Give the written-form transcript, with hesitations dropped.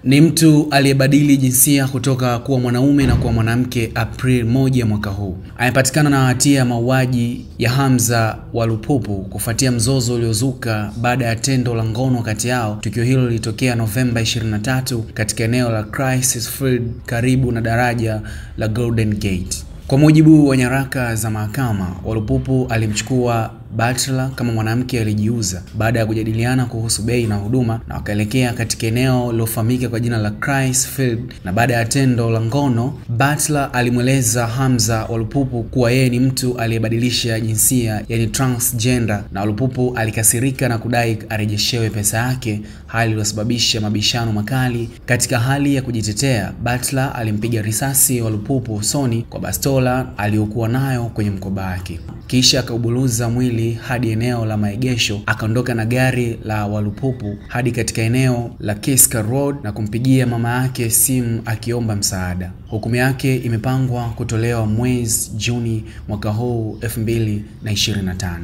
Ni mtu aliyebadili jinsia kutoka kuwa mwanaume na kuwa mwanamke April 1 mwaka huu. Amepatikana na hatia ya mauaji ya Hamza wa Lupupu kufuatia mzozo uliozuka baada ya tendo la ngono kati yao. Tukio hilo lilitokea Novemba 23 katika eneo la Chryslerfield karibu na daraja la Golden Gate. Kwa mujibu wa nyaraka za mahakama, Lupupu alimchukua Butler kama mwanamke alijiuza baada ya kujadiliana kuhusu bei na huduma, na wakaelekea katika eneo lilofahamika kwa jina la Chryslerfield. Na baada ya tendo la ngono, Butler alimweleza Hamza Lupupu kuwa yeye ni mtu aliyebadilisha jinsia, yani transgender, na Lupupu alikasirika na kudai arejeshewe pesa yake, hali iliyosababisha mabishano makali. Katika hali ya kujitetea, Butler alimpiga risasi Lupupu usoni kwa bastola aliyokuwa nayo kwenye mkoba wake, kisha akaubuluza mwili hadi eneo la maegesho. Akaondoka na gari la Lupupu hadi katika eneo la Kiska Road na kumpigia mama yake simu akiomba msaada. Hukumu yake imepangwa kutolewa mwezi Juni mwaka huu 2025.